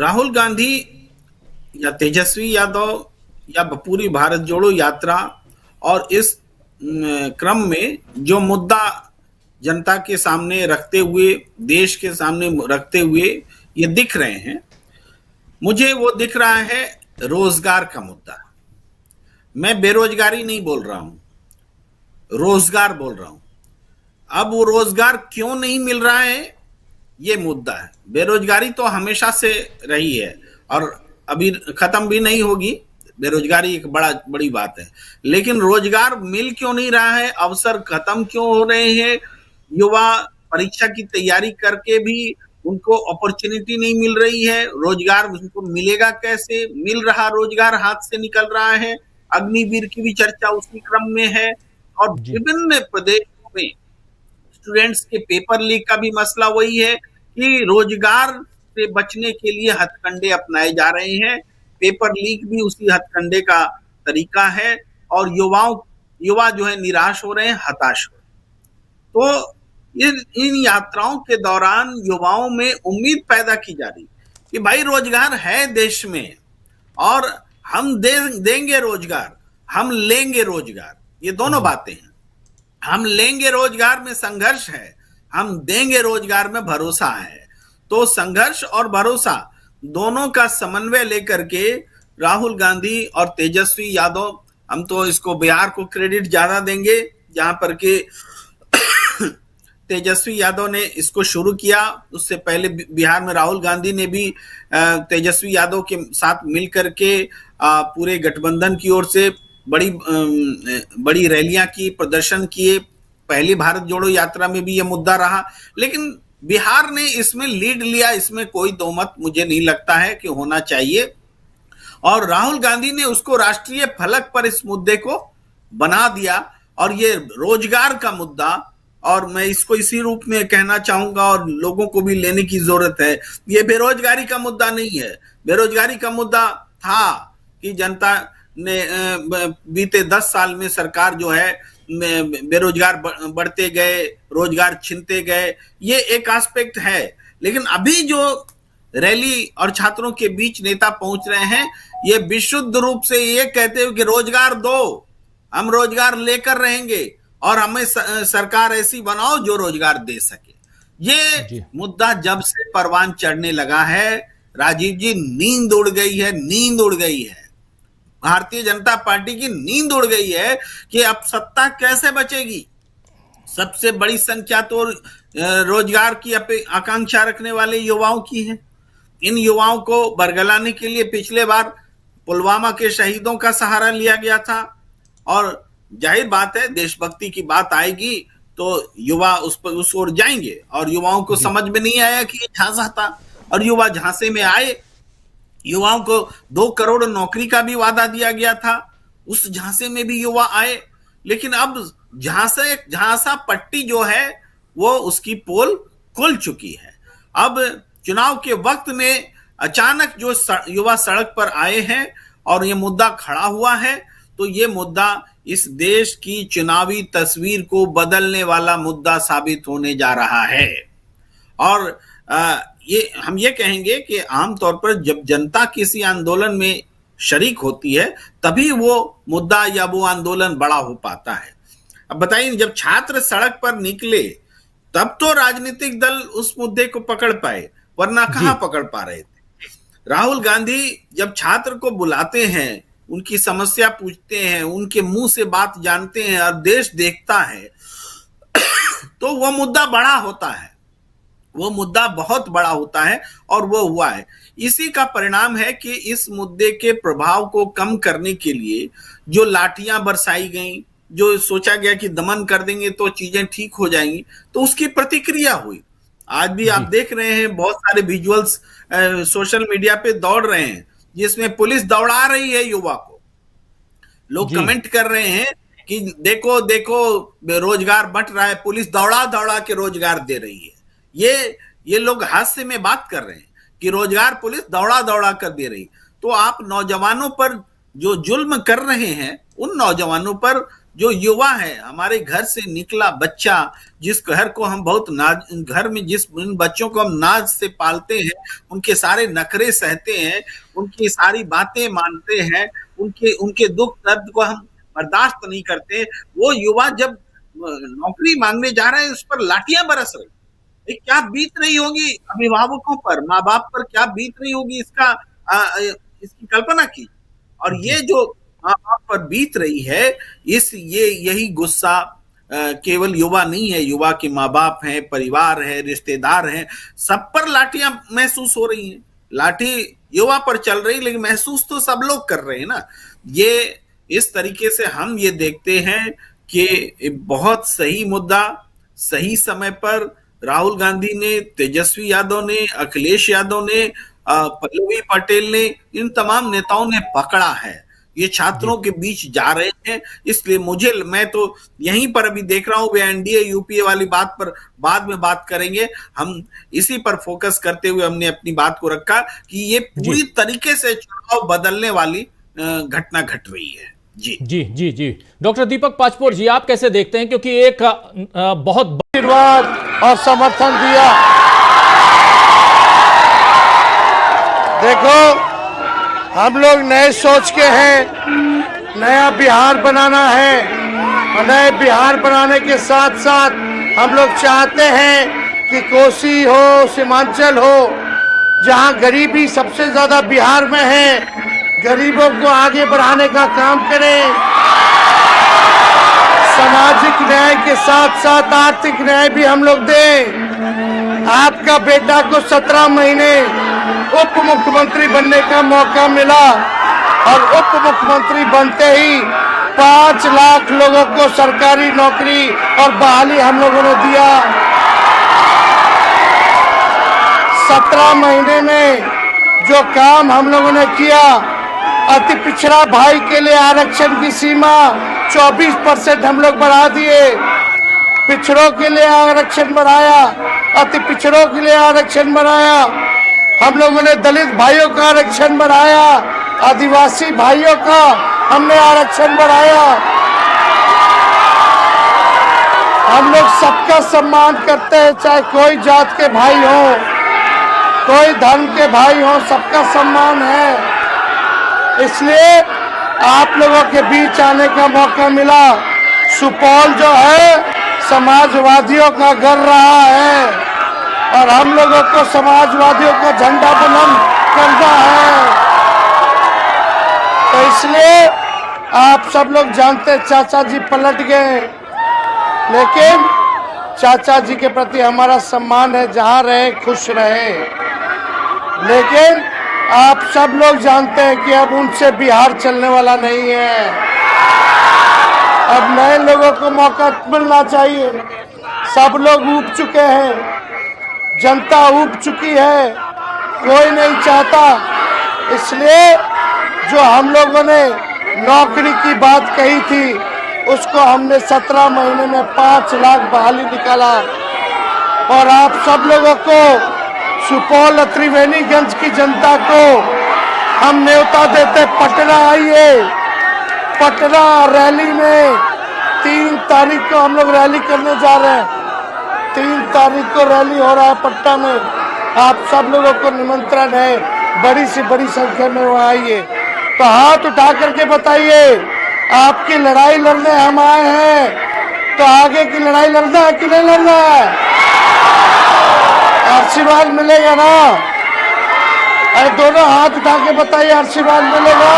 राहुल गांधी या तेजस्वी यादव या पूरी भारत जोड़ो यात्रा और इस क्रम में जो मुद्दा जनता के सामने रखते हुए, देश के सामने रखते हुए ये दिख रहे हैं, मुझे वो दिख रहा है रोजगार का मुद्दा। मैं बेरोजगारी नहीं बोल रहा हूं, रोजगार बोल रहा हूं। अब वो रोजगार क्यों नहीं मिल रहा है, ये मुद्दा है। बेरोजगारी तो हमेशा से रही है और अभी खत्म भी नहीं होगी। बेरोजगारी एक बड़ी बात है, लेकिन रोजगार मिल क्यों नहीं रहा है, अवसर खत्म क्यों हो रहे हैं, युवा परीक्षा की तैयारी करके भी उनको अपॉर्चुनिटी नहीं मिल रही है, रोजगार उनको मिलेगा कैसे, मिल रहा रोजगार हाथ से निकल रहा है। अग्निवीर की भी चर्चा उसी क्रम में है और जी। विभिन्न प्रदेशों में स्टूडेंट्स के पेपर लीक का भी मसला वही है कि रोजगार से बचने के लिए हथकंडे अपनाए जा रहे हैं। पेपर लीक भी उसी हथकंडे का तरीका है और युवा जो है निराश हो रहे हैं, हताश हो रहे हैं। तो इन यात्राओं के दौरान युवाओं में उम्मीद पैदा की जा रही कि भाई रोजगार है देश में और हम देंगे रोजगार, हम लेंगे रोजगार। ये दोनों जी। बातें हैं। हम लेंगे रोजगार में संघर्ष है, हम देंगे रोजगार में भरोसा है। तो संघर्ष और भरोसा दोनों का समन्वय लेकर के राहुल गांधी और तेजस्वी यादव, हम तो इसको बिहार को क्रेडिट ज्यादा देंगे, जहां पर के तेजस्वी यादव ने इसको शुरू किया। उससे पहले बिहार में राहुल गांधी ने भी तेजस्वी यादव के साथ मिलकर के पूरे गठबंधन की ओर से बड़ी रैलियां की, प्रदर्शन किए। पहली भारत जोड़ो यात्रा में भी यह मुद्दा रहा, लेकिन बिहार ने इसमें लीड लिया, इसमें कोई दो मत मुझे नहीं लगता है कि होना चाहिए। और राहुल गांधी ने उसको राष्ट्रीय फलक पर इस मुद्दे को बना दिया और ये रोजगार का मुद्दा, और मैं इसको इसी रूप में कहना चाहूंगा और लोगों को भी लेने की जरूरत है, ये बेरोजगारी का मुद्दा नहीं है। बेरोजगारी का मुद्दा था कि जनता ने बीते 10 साल में सरकार जो है बेरोजगार बढ़ते गए, रोजगार छिनते गए, ये एक एस्पेक्ट है। लेकिन अभी जो रैली और छात्रों के बीच नेता पहुंच रहे हैं, ये विशुद्ध रूप से ये कहते हुए कि रोजगार दो, हम रोजगार लेकर रहेंगे और हमें सरकार ऐसी बनाओ जो रोजगार दे सके। ये जी। मुद्दा जब से परवान चढ़ने लगा है, राजीव जी, नींद उड़ गई है, नींद उड़ गई है। भारतीय जनता पार्टी की नींद उड़ गई है कि अब सत्ता कैसे बचेगी। सबसे बड़ी संख्या तो रोजगार की आकांक्षा रखने वाले युवाओं की है। इन युवाओं को बरगलाने के लिए पिछले बार पुलवामा के शहीदों का सहारा लिया गया था और जाहिर बात है देशभक्ति की बात आएगी तो युवा उस ओर जाएंगे और युवाओं को जी। समझ में नहीं आया कि ये झांसा था और युवा झांसे में आए। युवाओं को 2 करोड़ नौकरी का भी वादा दिया गया था, उस झांसे में भी युवा आए। लेकिन अब झांसा पट्टी जो है वो उसकी पोल खुल चुकी है। अब चुनाव के वक्त में अचानक जो युवा सड़क पर आए हैं और ये मुद्दा खड़ा हुआ है, तो ये मुद्दा इस देश की चुनावी तस्वीर को बदलने वाला मुद्दा साबित होने जा रहा है। और हम ये कहेंगे कि आमतौर पर जब जनता किसी आंदोलन में शरीक होती है तभी वो मुद्दा या वो आंदोलन बड़ा हो पाता है। अब बताइए, जब छात्र सड़क पर निकले तब तो राजनीतिक दल उस मुद्दे को पकड़ पाए, वरना जी। कहां पकड़ पा रहे थे। राहुल गांधी जब छात्र को बुलाते हैं, उनकी समस्या पूछते हैं, उनके मुंह से बात जानते हैं और देश देखता है, तो वो मुद्दा बड़ा होता है, वो मुद्दा बहुत बड़ा होता है और वो हुआ है। इसी का परिणाम है कि इस मुद्दे के प्रभाव को कम करने के लिए जो लाठियां बरसाई गई, जो सोचा गया कि दमन कर देंगे तो चीजें ठीक हो जाएंगी, तो उसकी प्रतिक्रिया हुई। आज भी आप जी। देख रहे हैं बहुत सारे विजुअल्स सोशल मीडिया पे दौड़ रहे हैं जिसमें पुलिस दौड़ा रही है युवा को। लोग जी। कमेंट कर रहे हैं कि देखो देखो रोजगार बंट रहा है, पुलिस दौड़ा दौड़ा के रोजगार दे रही है। ये लोग हास्य में बात कर रहे हैं कि रोजगार पुलिस दौड़ा दौड़ा कर दे रही। तो आप नौजवानों पर जो जुल्म कर रहे हैं, उन नौजवानों पर जो युवा है, हमारे घर से निकला बच्चा, जिस घर को हम बहुत नाज, घर में जिस उन बच्चों को हम नाज से पालते हैं, उनके सारे नखरे सहते हैं, उनकी सारी बातें मानते हैं, उनके उनके दुख दर्द को हम बर्दाश्त नहीं करते, वो युवा जब नौकरी मांगने जा रहे हैं, उस पर लाठियां बरस रही, ये क्या बीत रही होगी अभिभावकों पर, माँ बाप पर क्या बीत रही होगी, इसकी कल्पना की। और जी ये जो माँ बाप पर बीत रही है, ये यही गुस्सा केवल युवा नहीं है, युवा के माँ बाप हैं, परिवार है, रिश्तेदार हैं, सब पर लाठियां महसूस हो रही हैं। लाठी युवा पर चल रही, लेकिन महसूस तो सब लोग कर रहे हैं ना। ये इस तरीके से हम ये देखते हैं कि बहुत सही मुद्दा, सही समय पर राहुल गांधी ने, तेजस्वी यादव ने, अखिलेश यादव ने, पल्लवी पटेल ने, इन तमाम नेताओं ने पकड़ा है। ये छात्रों जी के बीच जा रहे हैं, इसलिए मैं तो यहीं पर अभी देख रहा हूं, वे एनडीए यूपीए वाली बात पर बाद में बात करेंगे, हम इसी पर फोकस करते हुए हमने अपनी बात को रखा कि ये जी पूरी तरीके से चुनाव बदलने वाली घटना घट रही है। जी जी जी जी। डॉक्टर दीपक पाचपोर जी, आप कैसे देखते हैं, क्योंकि एक बहुत आशीर्वाद और समर्थन दिया। देखो, हम लोग नए सोच के हैं, नया बिहार बनाना है, और नए बिहार बनाने के साथ साथ हम लोग चाहते हैं कि कोसी हो, सीमांचल हो, जहां गरीबी सबसे ज्यादा बिहार में है, गरीबों को आगे बढ़ाने का काम करें। सामाजिक न्याय के साथ साथ आर्थिक न्याय भी हम लोग दें। आपका बेटा को 17 महीने उप मुख्यमंत्री बनने का मौका मिला, और उप मुख्यमंत्री बनते ही 5 लाख लोगों को सरकारी नौकरी और बहाली हम लोगों ने दिया। 17 महीने में जो काम हम लोगों ने किया, अति पिछड़ा भाई के लिए आरक्षण की सीमा 24% हम लोग बढ़ा दिए, पिछड़ों के लिए आरक्षण बढ़ाया, अति पिछड़ों के लिए आरक्षण बढ़ाया, हम लोगों ने दलित भाइयों का आरक्षण बढ़ाया, आदिवासी भाइयों का हमने आरक्षण बढ़ाया। हम लोग सबका सम्मान करते हैं, चाहे कोई जात के भाई हो, कोई धर्म के भाई हो, सबका सम्मान है। इसलिए आप लोगों के बीच आने का मौका मिला। सुपौल जो है समाजवादियों का घर रहा है, और हम लोगों को समाजवादियों का झंडा बुलंद करना है। तो इसलिए आप सब लोग जानते, चाचा जी पलट गए, लेकिन चाचा जी के प्रति हमारा सम्मान है, जहां रहे खुश रहे। लेकिन आप सब लोग जानते हैं कि अब उनसे बिहार चलने वाला नहीं है। अब नए लोगों को मौका मिलना चाहिए। सब लोग ऊब चुके हैं, जनता ऊब चुकी है, कोई नहीं चाहता। इसलिए जो हम लोगों ने नौकरी की बात कही थी, उसको हमने 17 महीने में 5 लाख बहाली निकाला। और आप सब लोगों को, सुपौल त्रिवेणीगंज की जनता को हम न्योता देते, पटना आइए। पटना रैली में 3 तारीख को हम लोग रैली करने जा रहे हैं। 3 तारीख को रैली हो रहा है पटना में। आप सब लोगों को निमंत्रण है, बड़ी से बड़ी संख्या में वहाँ आइए। तो हाथ उठा करके बताइए, आपकी लड़ाई लड़ने हम आए हैं, तो आगे की लड़ाई लड़ना है कि नहीं लड़ना है? आशीर्वाद मिलेगा ना? अरे दोनों हाथ उठा के बताइए, आशीर्वाद मिलेगा?